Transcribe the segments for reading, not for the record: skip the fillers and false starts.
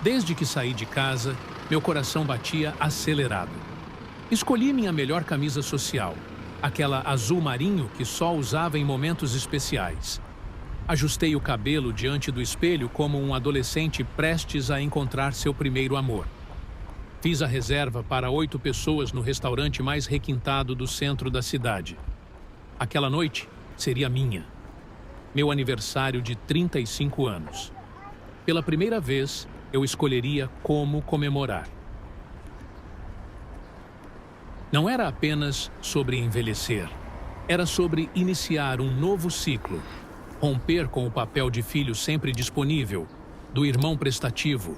Desde que saí de casa, meu coração batia acelerado. Escolhi minha melhor camisa social, aquela azul marinho que só usava em momentos especiais. Ajustei o cabelo diante do espelho como um adolescente prestes a encontrar seu primeiro amor. Fiz a reserva para 8 pessoas no restaurante mais requintado do centro da cidade. Aquela noite seria minha. Meu aniversário de 35 anos. Pela primeira vez, eu escolheria como comemorar. Não era apenas sobre envelhecer. Era sobre iniciar um novo ciclo. Romper com o papel de filho sempre disponível, do irmão prestativo,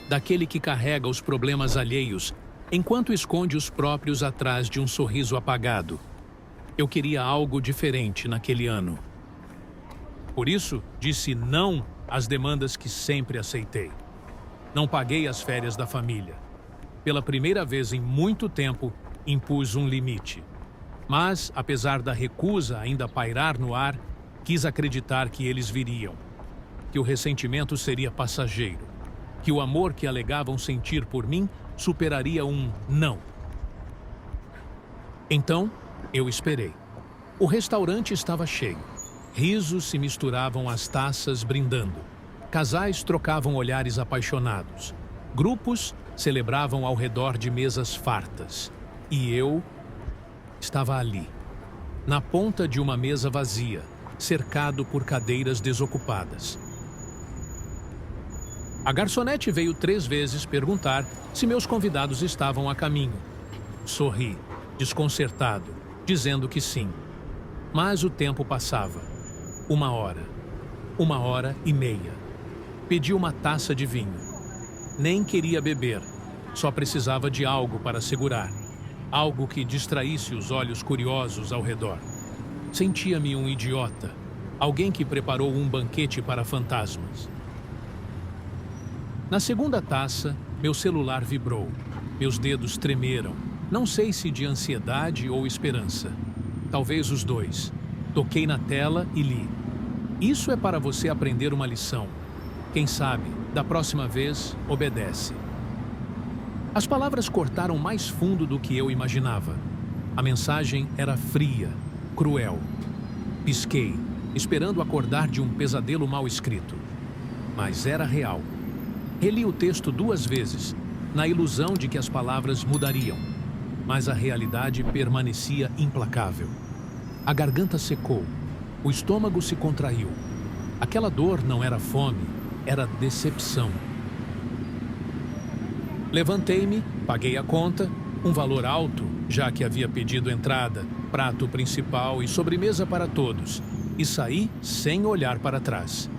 daquele que carrega os problemas alheios, enquanto esconde os próprios atrás de um sorriso apagado. Eu queria algo diferente naquele ano. Por isso, disse não às demandas que sempre aceitei. Não paguei as férias da família. Pela primeira vez em muito tempo, impus um limite. Mas, apesar da recusa ainda pairar no ar, quis acreditar que eles viriam. Que o ressentimento seria passageiro. Que o amor que alegavam sentir por mim superaria um não. Então, eu esperei. O restaurante estava cheio. Risos se misturavam às taças brindando. Casais trocavam olhares apaixonados. Grupos celebravam ao redor de mesas fartas. E eu estava ali, na ponta de uma mesa vazia, cercado por cadeiras desocupadas. A garçonete veio 3 vezes perguntar se meus convidados estavam a caminho. Sorri, desconcertado, dizendo que sim. Mas o tempo passava. 1 hora. 1h30. Pedi uma taça de vinho. Nem queria beber, só precisava de algo para segurar. Algo que distraísse os olhos curiosos ao redor. Sentia-me um idiota, alguém que preparou um banquete para fantasmas. Na segunda taça, meu celular vibrou. Meus dedos tremeram, não sei se de ansiedade ou esperança. Talvez os dois. Toquei na tela e li. Isso é para você aprender uma lição. Quem sabe, da próxima vez, obedece. As palavras cortaram mais fundo do que eu imaginava. A mensagem era fria, cruel. Pisquei, esperando acordar de um pesadelo mal escrito. Mas era real. Reli o texto 2 vezes, na ilusão de que as palavras mudariam. Mas a realidade permanecia implacável. A garganta secou, o estômago se contraiu. Aquela dor não era fome, era decepção. Levantei-me, paguei a conta, um valor alto, já que havia pedido entrada, prato principal e sobremesa para todos, e saí sem olhar para trás.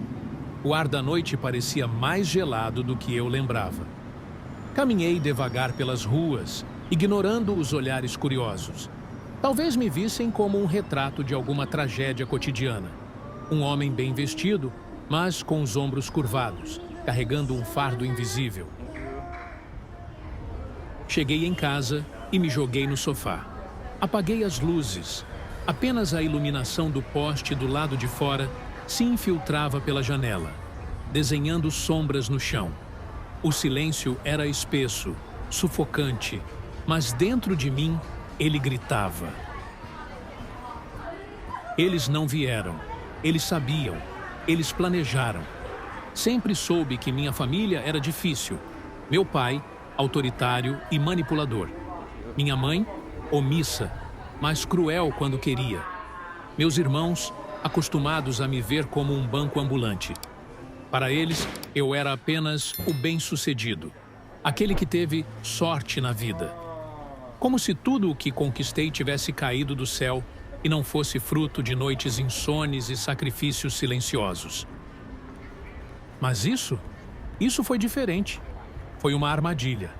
O ar da noite parecia mais gelado do que eu lembrava. Caminhei devagar pelas ruas, ignorando os olhares curiosos. Talvez me vissem como um retrato de alguma tragédia cotidiana. Um homem bem vestido, mas com os ombros curvados, carregando um fardo invisível. Cheguei em casa e me joguei no sofá. Apaguei as luzes. Apenas a iluminação do poste do lado de fora se infiltrava pela janela, desenhando sombras no chão. O silêncio era espesso, sufocante, mas dentro de mim ele gritava. Eles não vieram. Eles sabiam. Eles planejaram. Sempre soube que minha família era difícil. Meu pai, autoritário e manipulador. Minha mãe, omissa, mas cruel quando queria. Meus irmãos, acostumados a me ver como um banco ambulante. Para eles, eu era apenas o bem-sucedido, aquele que teve sorte na vida. Como se tudo o que conquistei tivesse caído do céu e não fosse fruto de noites insones e sacrifícios silenciosos. Mas isso foi diferente. Foi uma armadilha,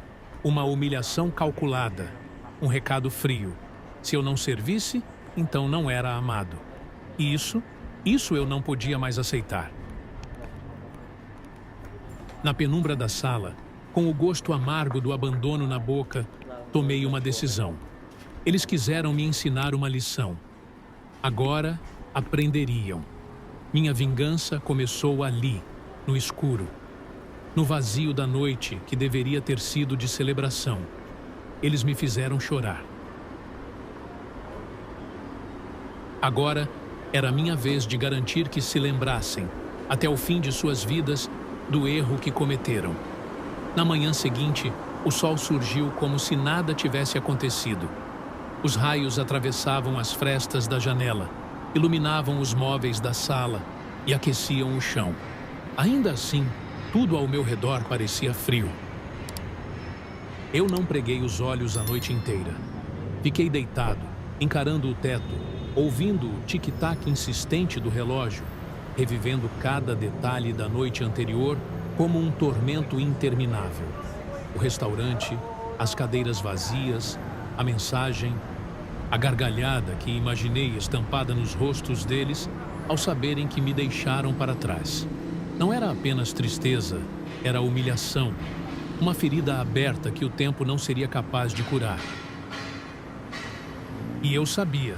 uma humilhação calculada, um recado frio. Se eu não servisse, então não era amado. E isso eu não podia mais aceitar. Na penumbra da sala, com o gosto amargo do abandono na boca, tomei uma decisão. Eles quiseram me ensinar uma lição. Agora aprenderiam. Minha vingança começou ali, no escuro. No vazio da noite, que deveria ter sido de celebração, eles me fizeram chorar. Agora era minha vez de garantir que se lembrassem, até o fim de suas vidas, do erro que cometeram. Na manhã seguinte, o sol surgiu como se nada tivesse acontecido. Os raios atravessavam as frestas da janela, iluminavam os móveis da sala e aqueciam o chão. Ainda assim, tudo ao meu redor parecia frio. Eu não preguei os olhos a noite inteira. Fiquei deitado, encarando o teto, ouvindo o tic-tac insistente do relógio, revivendo cada detalhe da noite anterior como um tormento interminável. O restaurante, as cadeiras vazias, a mensagem, a gargalhada que imaginei estampada nos rostos deles ao saberem que me deixaram para trás. Não era apenas tristeza, era humilhação, uma ferida aberta que o tempo não seria capaz de curar. E eu sabia,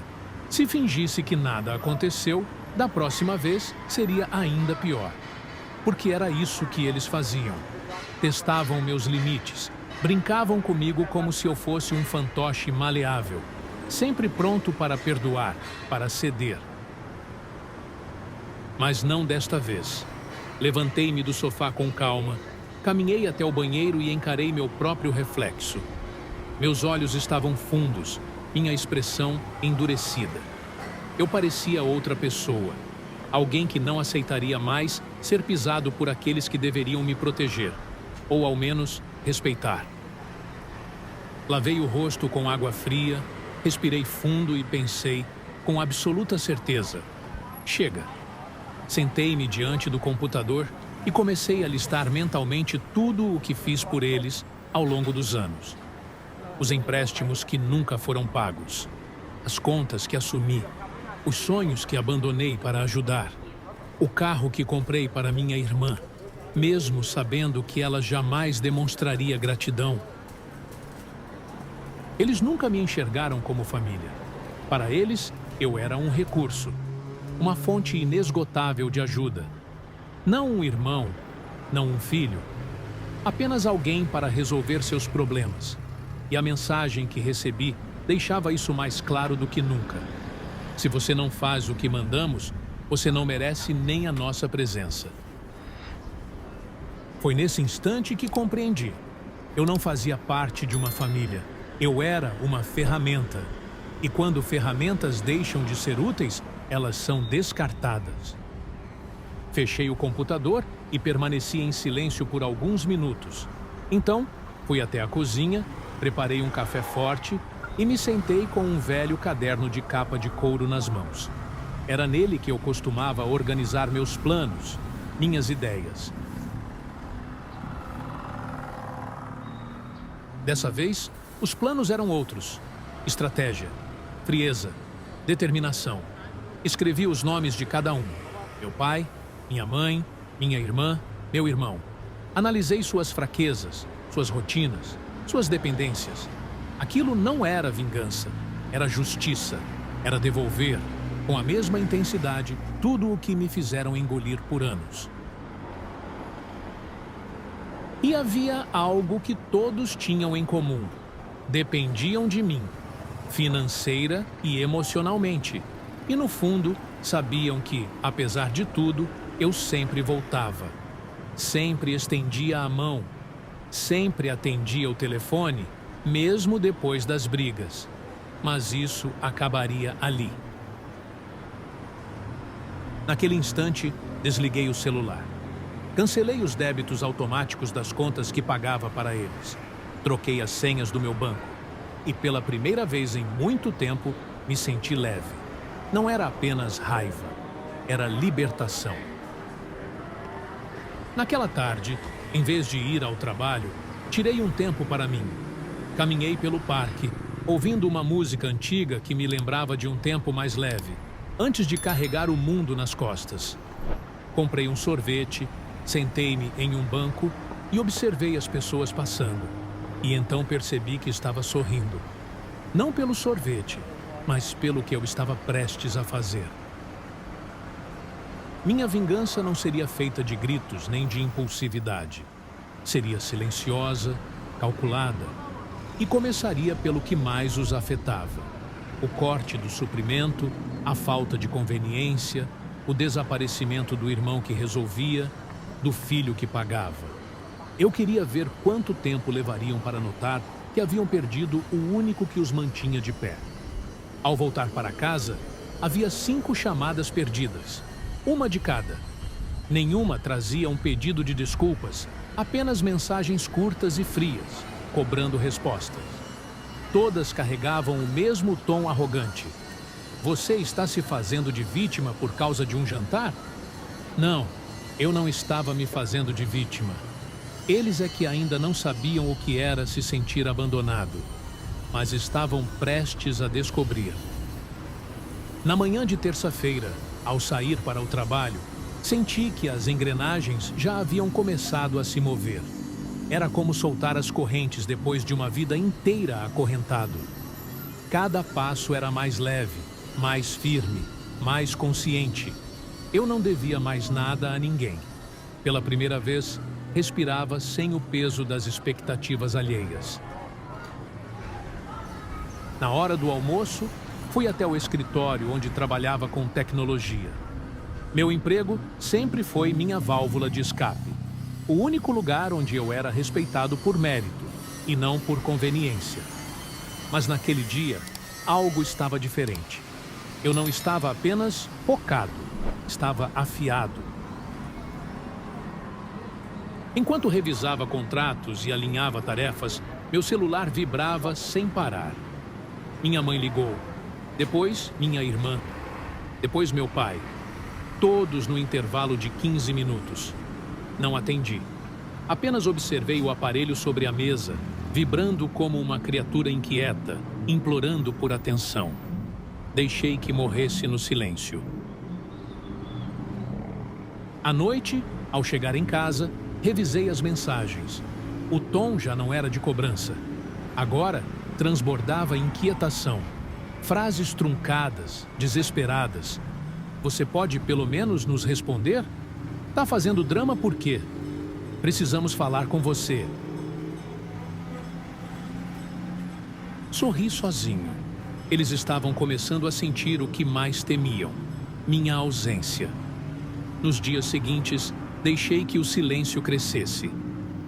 se fingisse que nada aconteceu, da próxima vez seria ainda pior. Porque era isso que eles faziam. Testavam meus limites, brincavam comigo como se eu fosse um fantoche maleável, sempre pronto para perdoar, para ceder. Mas não desta vez. Levantei-me do sofá com calma, caminhei até o banheiro e encarei meu próprio reflexo. Meus olhos estavam fundos, minha expressão endurecida. Eu parecia outra pessoa, alguém que não aceitaria mais ser pisado por aqueles que deveriam me proteger, ou ao menos respeitar. Lavei o rosto com água fria, respirei fundo e pensei, com absoluta certeza, chega. Sentei-me diante do computador e comecei a listar mentalmente tudo o que fiz por eles ao longo dos anos. Os empréstimos que nunca foram pagos, as contas que assumi, os sonhos que abandonei para ajudar, o carro que comprei para minha irmã, mesmo sabendo que ela jamais demonstraria gratidão. Eles nunca me enxergaram como família. Para eles, eu era um recurso, uma fonte inesgotável de ajuda. Não um irmão, não um filho, apenas alguém para resolver seus problemas. E a mensagem que recebi deixava isso mais claro do que nunca. Se você não faz o que mandamos, você não merece nem a nossa presença. Foi nesse instante que compreendi. Eu não fazia parte de uma família. Eu era uma ferramenta. E quando ferramentas deixam de ser úteis, elas são descartadas. Fechei o computador e permaneci em silêncio por alguns minutos. Então, fui até a cozinha, preparei um café forte e me sentei com um velho caderno de capa de couro nas mãos. Era nele que eu costumava organizar meus planos, minhas ideias. Dessa vez, os planos eram outros. Estratégia, frieza, determinação. Escrevi os nomes de cada um. Meu pai, minha mãe, minha irmã, meu irmão. Analisei suas fraquezas, suas rotinas, suas dependências. Aquilo não era vingança, era justiça, era devolver, com a mesma intensidade, tudo o que me fizeram engolir por anos. E havia algo que todos tinham em comum. Dependiam de mim, financeira e emocionalmente. E no fundo, sabiam que, apesar de tudo, eu sempre voltava. Sempre estendia a mão. Sempre atendia o telefone, mesmo depois das brigas. Mas isso acabaria ali. Naquele instante, desliguei o celular. Cancelei os débitos automáticos das contas que pagava para eles. Troquei as senhas do meu banco. E pela primeira vez em muito tempo, me senti leve. Não era apenas raiva, era libertação. Naquela tarde, em vez de ir ao trabalho, tirei um tempo para mim. Caminhei pelo parque, ouvindo uma música antiga que me lembrava de um tempo mais leve, antes de carregar o mundo nas costas. Comprei um sorvete, sentei-me em um banco e observei as pessoas passando. E então percebi que estava sorrindo. Não pelo sorvete, mas pelo que eu estava prestes a fazer. Minha vingança não seria feita de gritos nem de impulsividade. Seria silenciosa, calculada, e começaria pelo que mais os afetava: o corte do suprimento, a falta de conveniência, o desaparecimento do irmão que resolvia, do filho que pagava. Eu queria ver quanto tempo levariam para notar que haviam perdido o único que os mantinha de pé. Ao voltar para casa, havia 5 chamadas perdidas, uma de cada. Nenhuma trazia um pedido de desculpas, apenas mensagens curtas e frias, cobrando respostas. Todas carregavam o mesmo tom arrogante. Você está se fazendo de vítima por causa de um jantar? Não, eu não estava me fazendo de vítima. Eles é que ainda não sabiam o que era se sentir abandonado, mas estavam prestes a descobrir. Na manhã de terça-feira, ao sair para o trabalho, senti que as engrenagens já haviam começado a se mover. Era como soltar as correntes depois de uma vida inteira acorrentado. Cada passo era mais leve, mais firme, mais consciente. Eu não devia mais nada a ninguém. Pela primeira vez, respirava sem o peso das expectativas alheias. Na hora do almoço, fui até o escritório onde trabalhava com tecnologia. Meu emprego sempre foi minha válvula de escape. O único lugar onde eu era respeitado por mérito e não por conveniência. Mas naquele dia, algo estava diferente. Eu não estava apenas focado, estava afiado. Enquanto revisava contratos e alinhava tarefas, meu celular vibrava sem parar. Minha mãe ligou, depois minha irmã, depois meu pai. Todos no intervalo de 15 minutos. Não atendi. Apenas observei o aparelho sobre a mesa, vibrando como uma criatura inquieta, implorando por atenção. Deixei que morresse no silêncio. À noite, ao chegar em casa, revisei as mensagens. O tom já não era de cobrança. Agora, transbordava inquietação. Frases truncadas, desesperadas. Você pode pelo menos nos responder? Tá fazendo drama por quê? Precisamos falar com você. Sorri sozinho. Eles estavam começando a sentir o que mais temiam: minha ausência. Nos dias seguintes, deixei que o silêncio crescesse.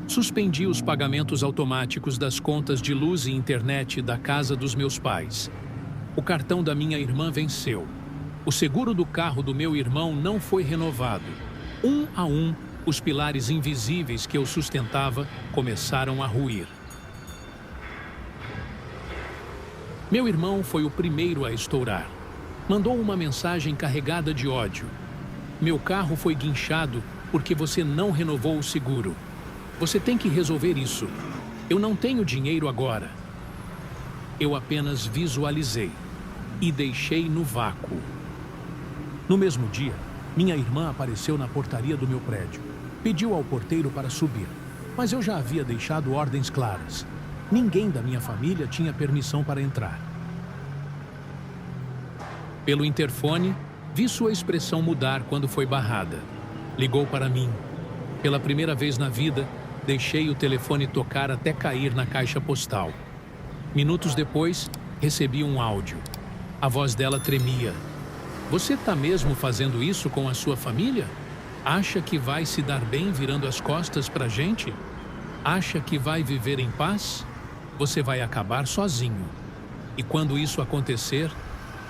Suspendi os pagamentos automáticos das contas de luz e internet da casa dos meus pais. O cartão da minha irmã venceu. O seguro do carro do meu irmão não foi renovado. Um a um, os pilares invisíveis que eu sustentava começaram a ruir. Meu irmão foi o primeiro a estourar. Mandou uma mensagem carregada de ódio. Meu carro foi guinchado porque você não renovou o seguro. Você tem que resolver isso. Eu não tenho dinheiro agora. Eu apenas visualizei e deixei no vácuo. No mesmo dia, minha irmã apareceu na portaria do meu prédio. Pediu ao porteiro para subir, mas eu já havia deixado ordens claras. Ninguém da minha família tinha permissão para entrar. Pelo interfone, vi sua expressão mudar quando foi barrada. Ligou para mim. Pela primeira vez na vida, deixei o telefone tocar até cair na caixa postal. Minutos depois, recebi um áudio. A voz dela tremia. Você está mesmo fazendo isso com a sua família? Acha que vai se dar bem virando as costas para a gente? Acha que vai viver em paz? Você vai acabar sozinho. E quando isso acontecer,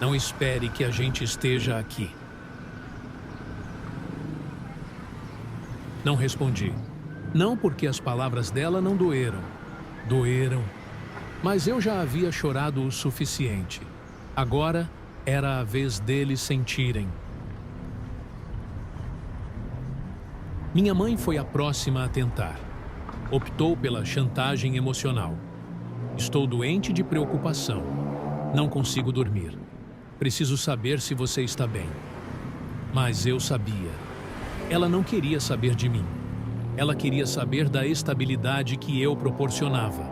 não espere que a gente esteja aqui. Não respondi. Não porque as palavras dela não doeram. Doeram. Mas eu já havia chorado o suficiente. Agora era a vez deles sentirem. Minha mãe foi a próxima a tentar. Optou pela chantagem emocional. Estou doente de preocupação. Não consigo dormir. Preciso saber se você está bem. Mas eu sabia. Ela não queria saber de mim. Ela queria saber da estabilidade que eu proporcionava,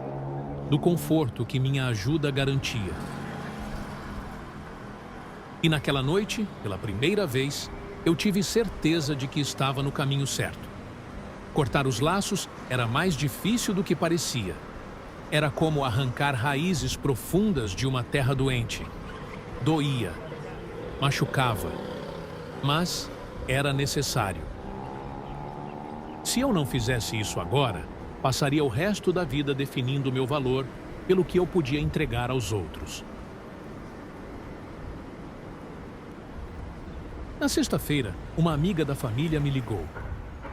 do conforto que minha ajuda garantia. E naquela noite, pela primeira vez, eu tive certeza de que estava no caminho certo. Cortar os laços era mais difícil do que parecia. Era como arrancar raízes profundas de uma terra doente. Doía, machucava, mas era necessário. Se eu não fizesse isso agora, passaria o resto da vida definindo meu valor pelo que eu podia entregar aos outros. Na sexta-feira, uma amiga da família me ligou.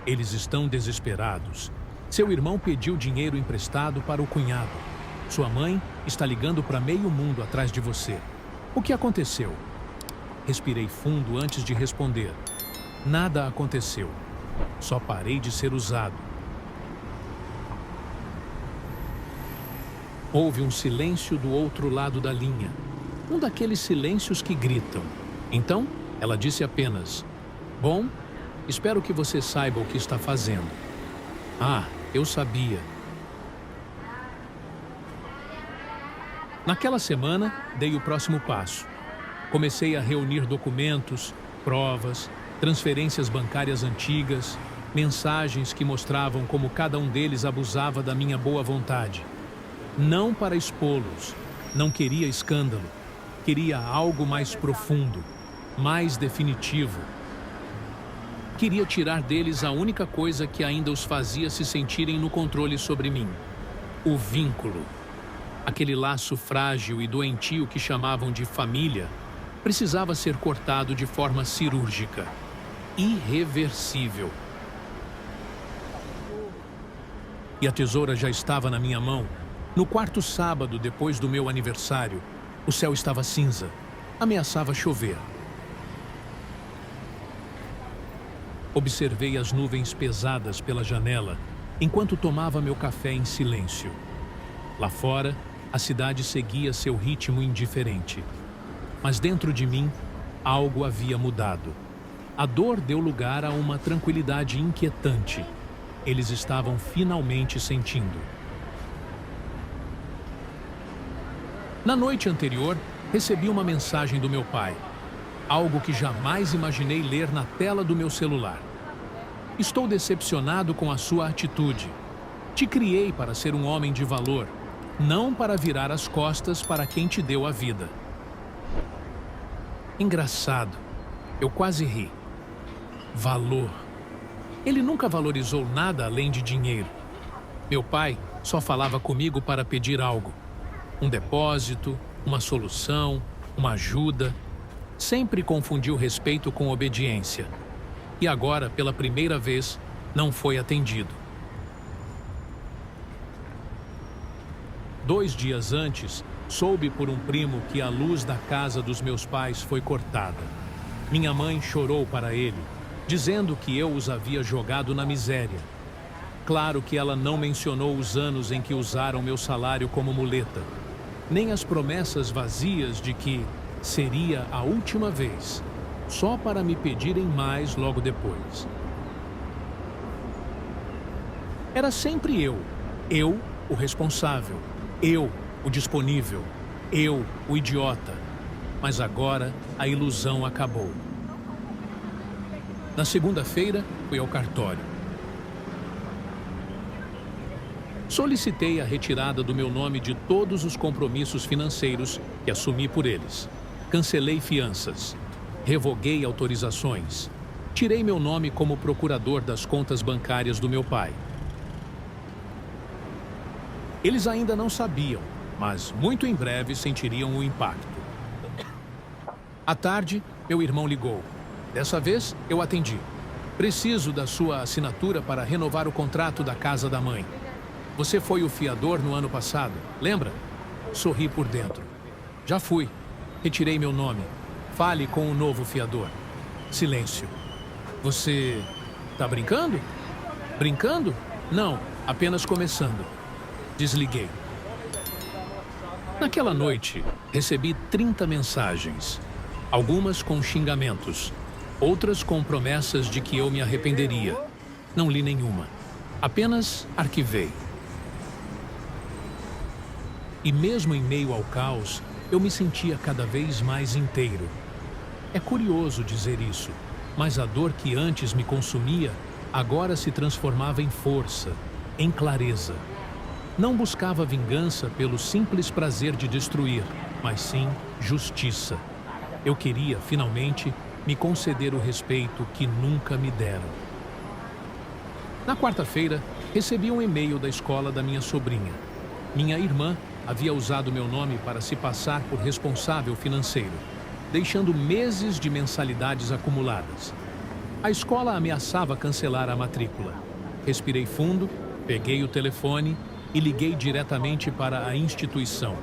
Eles estão desesperados. Seu irmão pediu dinheiro emprestado para o cunhado. Sua mãe está ligando para meio mundo atrás de você. O que aconteceu? Respirei fundo antes de responder. Nada aconteceu. Só parei de ser usado. Houve um silêncio do outro lado da linha. Um daqueles silêncios que gritam. Então, ela disse apenas: "Bom, espero que você saiba o que está fazendo." Ah, eu sabia. Naquela semana, dei o próximo passo. Comecei a reunir documentos, provas, transferências bancárias antigas, mensagens que mostravam como cada um deles abusava da minha boa vontade. Não para expô-los, não queria escândalo, queria algo mais profundo, mais definitivo. Queria tirar deles a única coisa que ainda os fazia se sentirem no controle sobre mim: o vínculo. Aquele laço frágil e doentio que chamavam de família precisava ser cortado de forma cirúrgica, irreversível. E a tesoura já estava na minha mão. No quarto sábado depois do meu aniversário, o céu estava cinza, ameaçava chover. Observei as nuvens pesadas pela janela enquanto tomava meu café em silêncio. Lá fora, a cidade seguia seu ritmo indiferente. Mas dentro de mim, algo havia mudado. A dor deu lugar a uma tranquilidade inquietante. Eles estavam finalmente sentindo. Na noite anterior, recebi uma mensagem do meu pai. Algo que jamais imaginei ler na tela do meu celular. "Estou decepcionado com a sua atitude. Te criei para ser um homem de valor, não para virar as costas para quem te deu a vida." Engraçado. Eu quase ri. Valor. Ele nunca valorizou nada além de dinheiro. Meu pai só falava comigo para pedir algo. Um depósito, uma solução, uma ajuda. Sempre confundiu respeito com obediência. E agora, pela primeira vez, não foi atendido. 2 dias antes, soube por um primo que a luz da casa dos meus pais foi cortada. Minha mãe chorou para ele, dizendo que eu os havia jogado na miséria. Claro que ela não mencionou os anos em que usaram meu salário como muleta, nem as promessas vazias de que seria a última vez, só para me pedirem mais logo depois. Era sempre eu, o responsável, eu, o disponível, eu, o idiota. Mas agora a ilusão acabou. Na segunda-feira, fui ao cartório. Solicitei a retirada do meu nome de todos os compromissos financeiros que assumi por eles. Cancelei fianças. Revoguei autorizações. Tirei meu nome como procurador das contas bancárias do meu pai. Eles ainda não sabiam, mas muito em breve sentiriam o impacto. À tarde, meu irmão ligou. Dessa vez, eu atendi. "Preciso da sua assinatura para renovar o contrato da casa da mãe. Você foi o fiador no ano passado, lembra?" Sorri por dentro. "Já fui. Retirei meu nome. Fale com o novo fiador." Silêncio. "Você tá brincando?" "Brincando? Não, apenas começando." Desliguei. Naquela noite, recebi 30 mensagens. Algumas com xingamentos, outras com promessas de que eu me arrependeria. Não li nenhuma. Apenas arquivei. E mesmo em meio ao caos, eu me sentia cada vez mais inteiro. É curioso dizer isso, mas a dor que antes me consumia, agora se transformava em força, em clareza. Não buscava vingança pelo simples prazer de destruir, mas sim justiça. Eu queria, finalmente, me conceder o respeito que nunca me deram. Na quarta-feira, recebi um e-mail da escola da minha sobrinha. Minha irmã havia usado meu nome para se passar por responsável financeiro, deixando meses de mensalidades acumuladas. A escola ameaçava cancelar a matrícula. Respirei fundo, peguei o telefone e liguei diretamente para a instituição.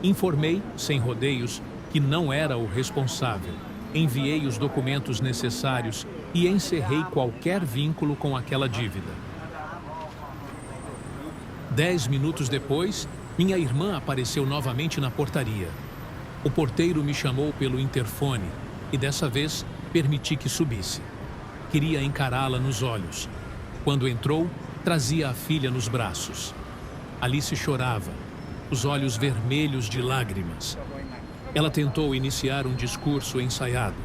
Informei, sem rodeios, que não era o responsável. Enviei os documentos necessários e encerrei qualquer vínculo com aquela dívida. 10 minutos depois, minha irmã apareceu novamente na portaria. O porteiro me chamou pelo interfone e dessa vez permiti que subisse. Queria encará-la nos olhos. Quando entrou, trazia a filha nos braços. Alice chorava, os olhos vermelhos de lágrimas. Ela tentou iniciar um discurso ensaiado,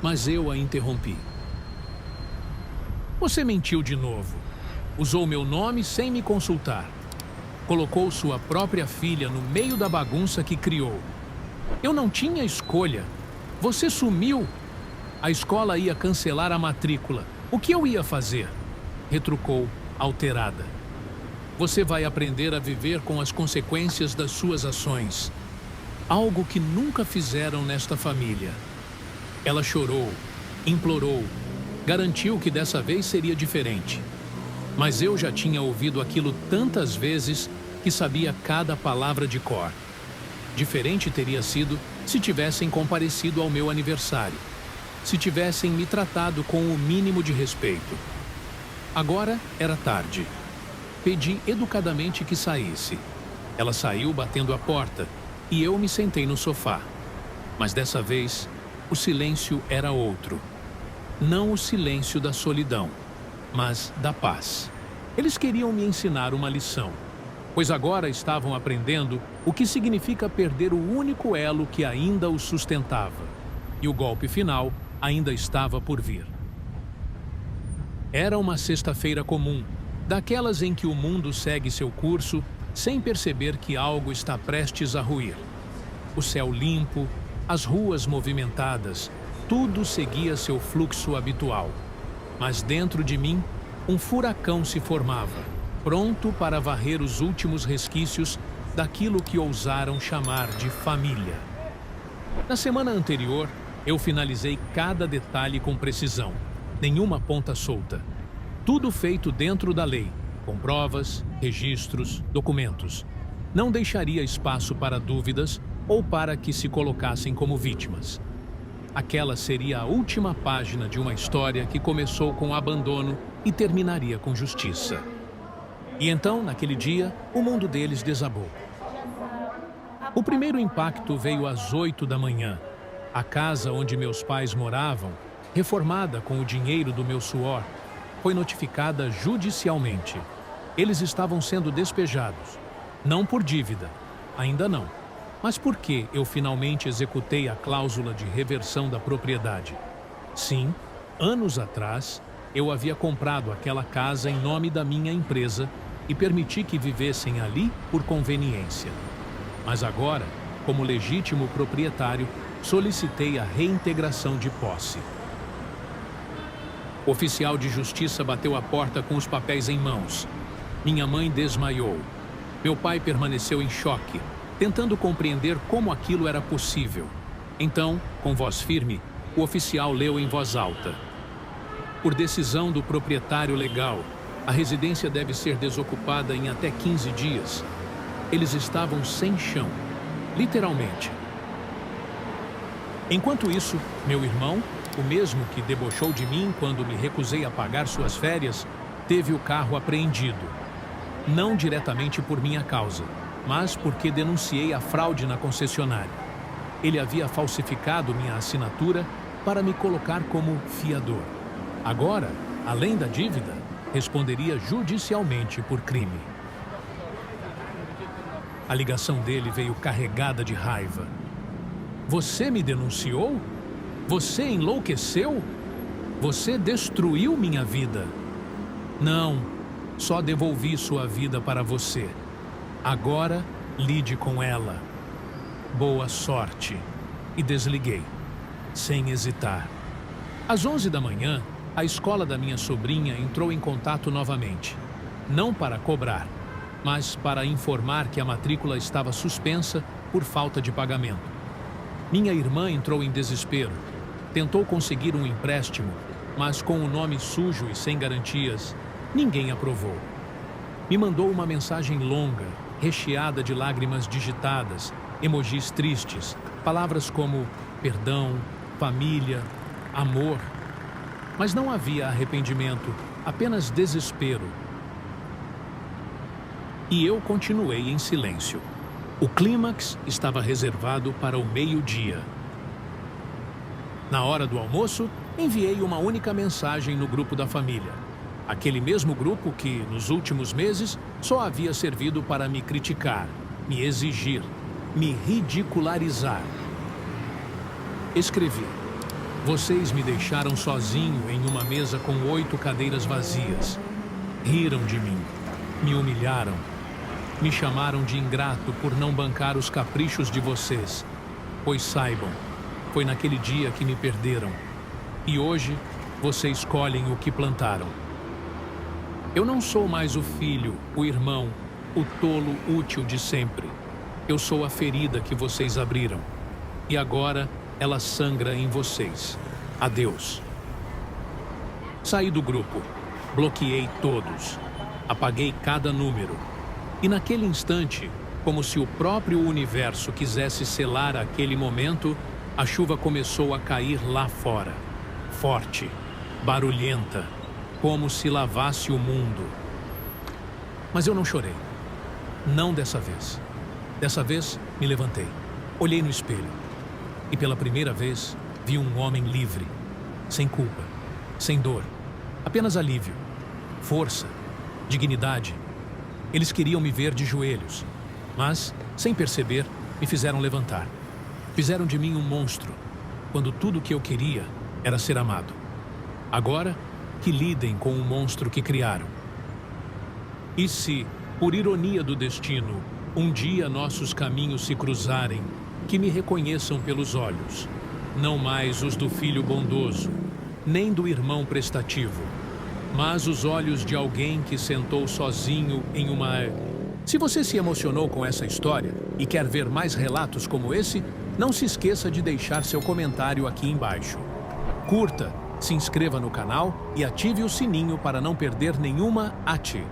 mas eu a interrompi. Você mentiu de novo. Usou meu nome sem me consultar. Colocou sua própria filha no meio da bagunça que criou. Eu não tinha escolha. Você sumiu. A escola ia cancelar a matrícula. O que eu ia fazer? Retrucou, alterada. Você vai aprender a viver com as consequências das suas ações. Algo que nunca fizeram nesta família. Ela chorou, implorou, garantiu que dessa vez seria diferente. Mas eu já tinha ouvido aquilo tantas vezes que sabia cada palavra de cor. Diferente teria sido se tivessem comparecido ao meu aniversário, se tivessem me tratado com o mínimo de respeito. Agora era tarde. Pedi educadamente que saísse. Ela saiu batendo a porta e eu me sentei no sofá. Mas dessa vez, o silêncio era outro. Não o silêncio da solidão, mas da paz. Eles queriam me ensinar uma lição, pois agora estavam aprendendo o que significa perder o único elo que ainda os sustentava. E o golpe final ainda estava por vir. Era uma sexta-feira comum, daquelas em que o mundo segue seu curso sem perceber que algo está prestes a ruir. O céu limpo, as ruas movimentadas, tudo seguia seu fluxo habitual. Mas dentro de mim, um furacão se formava, pronto para varrer os últimos resquícios daquilo que ousaram chamar de família. Na semana anterior, eu finalizei cada detalhe com precisão, nenhuma ponta solta. Tudo feito dentro da lei, com provas, registros, documentos. Não deixaria espaço para dúvidas ou para que se colocassem como vítimas. Aquela seria a última página de uma história que começou com abandono e terminaria com justiça. E então, naquele dia, o mundo deles desabou. O primeiro impacto veio às 8 da manhã. A casa onde meus pais moravam, reformada com o dinheiro do meu suor, foi notificada judicialmente. Eles estavam sendo despejados. Não por dívida, ainda não. Mas por que eu finalmente executei a cláusula de reversão da propriedade? Sim, anos atrás, eu havia comprado aquela casa em nome da minha empresa e permiti que vivessem ali por conveniência. Mas agora, como legítimo proprietário, solicitei a reintegração de posse. O oficial de justiça bateu a porta com os papéis em mãos. Minha mãe desmaiou. Meu pai permaneceu em choque, tentando compreender como aquilo era possível. Então, com voz firme, o oficial leu em voz alta. Por decisão do proprietário legal, a residência deve ser desocupada em até 15 dias. Eles estavam sem chão, literalmente. Enquanto isso, meu irmão, o mesmo que debochou de mim quando me recusei a pagar suas férias, teve o carro apreendido. Não diretamente por minha causa, mas porque denunciei a fraude na concessionária. Ele havia falsificado minha assinatura para me colocar como fiador. Agora, além da dívida, responderia judicialmente por crime. A ligação dele veio carregada de raiva. Você me denunciou? Você enlouqueceu? Você destruiu minha vida. Não, Só devolvi sua vida para você. Agora, lide com ela. Boa sorte. E desliguei, sem hesitar. Às 11 da manhã, a escola da minha sobrinha entrou em contato novamente. Não para cobrar, mas para informar que a matrícula estava suspensa por falta de pagamento. Minha irmã entrou em desespero. Tentou conseguir um empréstimo, mas com o nome sujo e sem garantias, ninguém aprovou. Me mandou uma mensagem longa, recheada de lágrimas digitadas, emojis tristes, palavras como perdão, família, amor. Mas não havia arrependimento, apenas desespero. E eu continuei em silêncio. O clímax estava reservado para o meio-dia. Na hora do almoço, enviei uma única mensagem no grupo da família. Aquele mesmo grupo que, nos últimos meses, só havia servido para me criticar, me exigir, me ridicularizar. Escrevi: vocês me deixaram sozinho em uma mesa com 8 cadeiras vazias. Riram de mim, me humilharam, me chamaram de ingrato por não bancar os caprichos de vocês. Pois saibam, foi naquele dia que me perderam. E hoje, vocês colhem o que plantaram. Eu não sou mais o filho, o irmão, o tolo útil de sempre. Eu sou a ferida que vocês abriram. E agora, ela sangra em vocês. Adeus. Saí do grupo. Bloqueei todos. Apaguei cada número. E naquele instante, como se o próprio universo quisesse selar aquele momento, a chuva começou a cair lá fora. Forte, barulhenta, como se lavasse o mundo. Mas eu não chorei. Não dessa vez. Dessa vez, me levantei. Olhei no espelho. E pela primeira vez, vi um homem livre. Sem culpa. Sem dor. Apenas alívio. Força. Dignidade. Eles queriam me ver de joelhos. Mas, sem perceber, me fizeram levantar. Fizeram de mim um monstro, quando tudo o que eu queria era ser amado. Agora, que lidem com o monstro que criaram. E se, por ironia do destino, um dia nossos caminhos se cruzarem, que me reconheçam pelos olhos, não mais os do filho bondoso, nem do irmão prestativo, mas os olhos de alguém que sentou sozinho em uma... Se você se emocionou com essa história e quer ver mais relatos como esse, não se esqueça de deixar seu comentário aqui embaixo. Curta, se inscreva no canal e ative o sininho para não perder nenhuma ati.